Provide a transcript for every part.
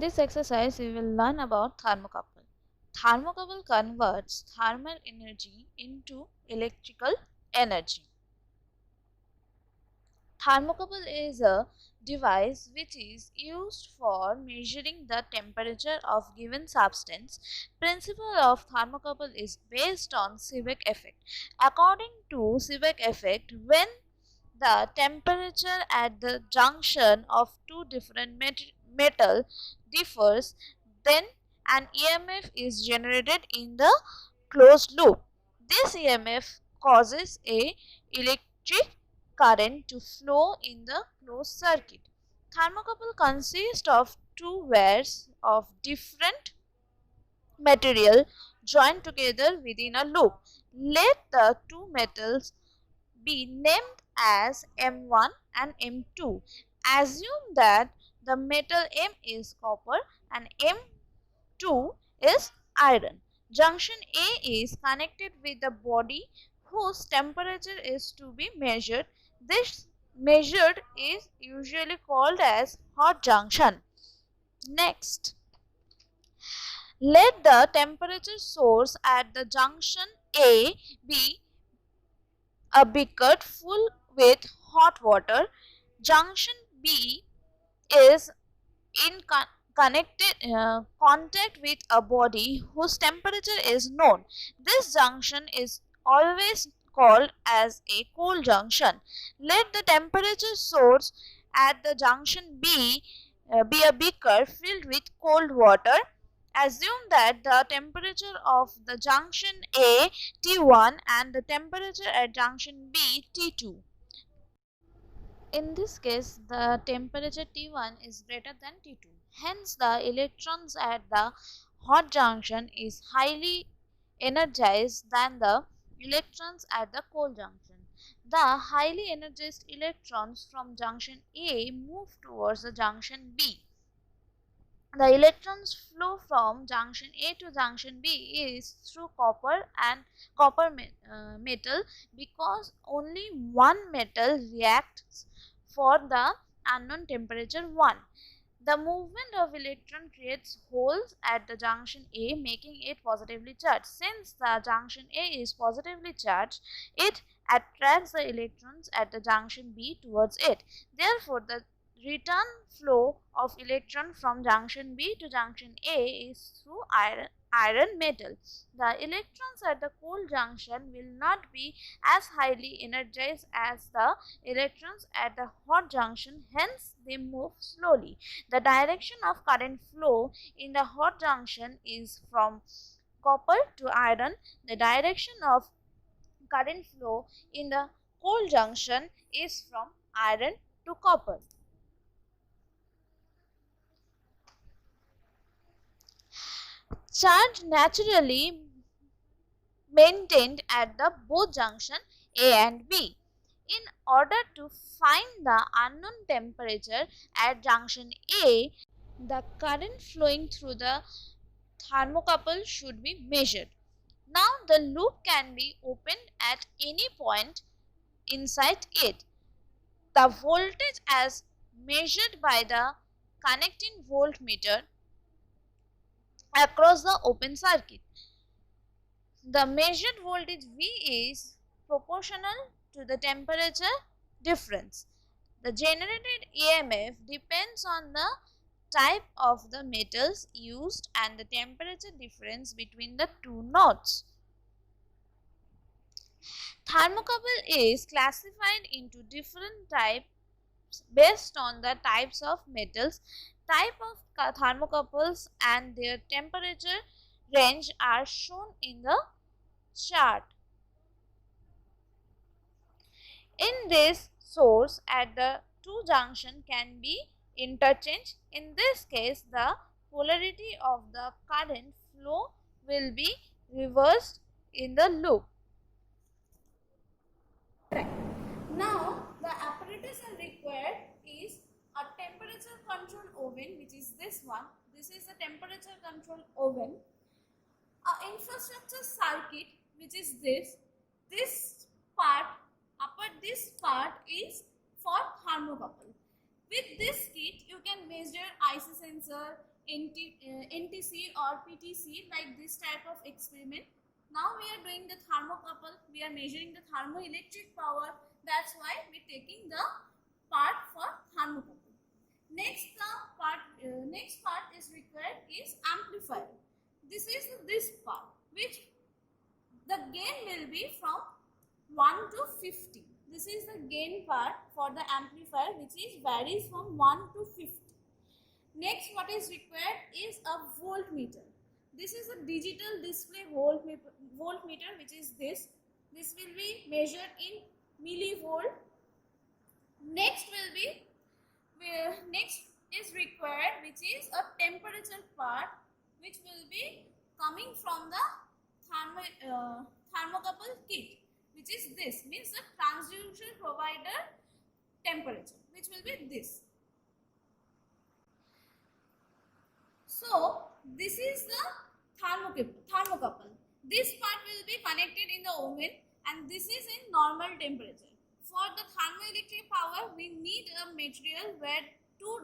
this exercise, we will learn about thermocouple. Thermocouple converts thermal energy into electrical energy. Thermocouple is a device which is used for measuring the temperature of given substance. Principle of thermocouple is based on Seebeck effect. According to Seebeck effect, when the temperature at the junction of two different metal differs, then an EMF is generated in the closed loop. This EMF causes a electric current to flow in the closed circuit. Thermocouple consists of two wires of different material joined together within a loop. Let the two metals be named as M1 and M2. Assume that the metal M is copper and M2 is iron. Junction A is connected with the body whose temperature is to be measured. This measured is usually called as hot junction. Next, let the temperature source at the junction A be a beaker full with hot water. Junction B is in contact with a body whose temperature is known. This junction is always called as a cold junction. Let the temperature source at the junction B be a beaker filled with cold water. Assume that the temperature of the junction A T1 and the temperature at junction B T2. In this case, the temperature T1 is greater than T2. Hence, the electrons at the hot junction is highly energized than the electrons at the cold junction. The highly energized electrons from junction A move towards the junction B. The electrons flow from junction A to junction B is through copper and metal, because only one metal reacts for the unknown temperature 1. The movement of electron creates holes at the junction A, making it positively charged. Since the junction A is positively charged, it attracts the electrons at the junction B towards it. Therefore, the return flow of electron from junction B to junction A is through iron metal. The electrons at the cold junction will not be as highly energized as the electrons at the hot junction, hence they move slowly. The direction of current flow in the hot junction is from copper to iron. The direction of current flow in the cold junction is from iron to copper. Charge naturally maintained at the both junction A and B. In order to find the unknown temperature at junction A, the current flowing through the thermocouple should be measured. Now the loop can be opened at any point inside it. The voltage as measured by the connecting voltmeter across the open circuit. The measured voltage V is proportional to the temperature difference. The generated EMF depends on the type of the metals used and the temperature difference between the two nodes. Thermocouple is classified into different types based on the types of metals. Type of thermocouples and their temperature range are shown in the chart. In this source at the two junction can be interchanged. In this case, the polarity of the current flow will be reversed in the loop. Now, the apparatus required is a temperature control oven, which is this one. This is the temperature control oven. A infrastructure circuit, which is this. This part is for thermocouple. With this kit, you can measure IC sensor, NTC or PTC, like this type of experiment. Now we are doing the thermocouple, we are measuring the thermoelectric power. That's why we're taking the part for thermocouple. Next part is required is amplifier. This is this part, which the gain will be from 1 to 50. This is the gain part for the amplifier, which is varies from 1 to 50. Next, what is required is a voltmeter. This is a digital display voltmeter, which is this. This will be measured in millivolt. Next is required, which is a temperature part, which will be coming from the thermocouple kit, which is this, means the transducer provider temperature, which will be this. So this is the thermocouple. This part will be connected in the oven, and this is in normal temperature. For the thermoelectric power, we need a material where two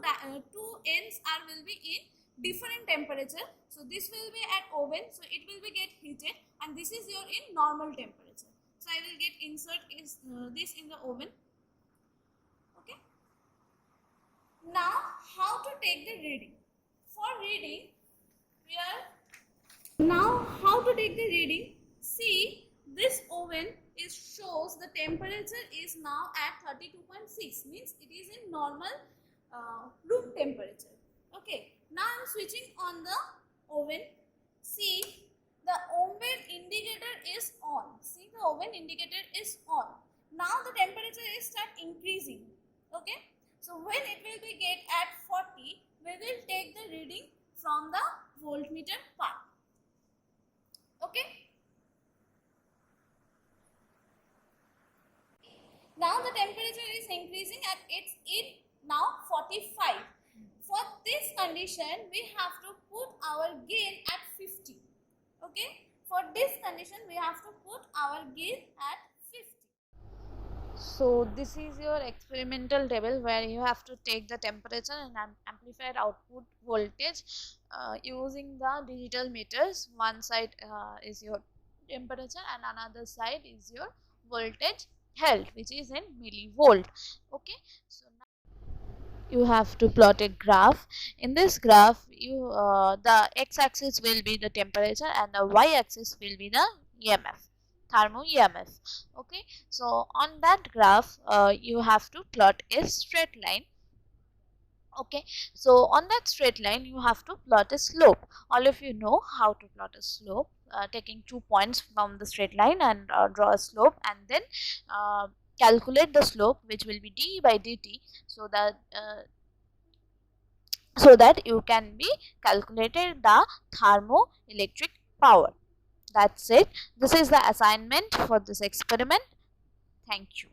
ends will be in different temperature. So this will be at oven, so it will be get heated, and this is your in normal temperature. So I will get insert this in the oven. Okay. Now how to take the reading? For reading, how to take the reading? See, this oven shows the temperature is now at 32.6, means it is in normal room temperature. Okay, now I am switching on the oven. See, the oven indicator is on. See, the oven indicator is on. Now the temperature is start increasing. Okay, so when it will be get at 40, we will take the reading from the voltmeter part. Okay. Now the temperature is increasing and it's in now 45. For this condition, we have to put our gain at 50. Okay. For this condition, we have to put our gain at 50. So this is your experimental table where you have to take the temperature and amplifier output voltage using the digital meters. One side is your temperature and another side is your voltage held, which is in millivolt. Okay, so now you have to plot a graph. In this graph, the x-axis will be the temperature and the y-axis will be the EMF, thermo EMF. Okay, so on that graph you have to plot a straight line. Okay, so on that straight line you have to plot a slope. All of you know how to plot a slope, taking 2 points from the straight line and draw a slope, and then calculate the slope, which will be d by dt, so that you can be calculated the thermoelectric power. That's it. This is the assignment for this experiment. Thank you.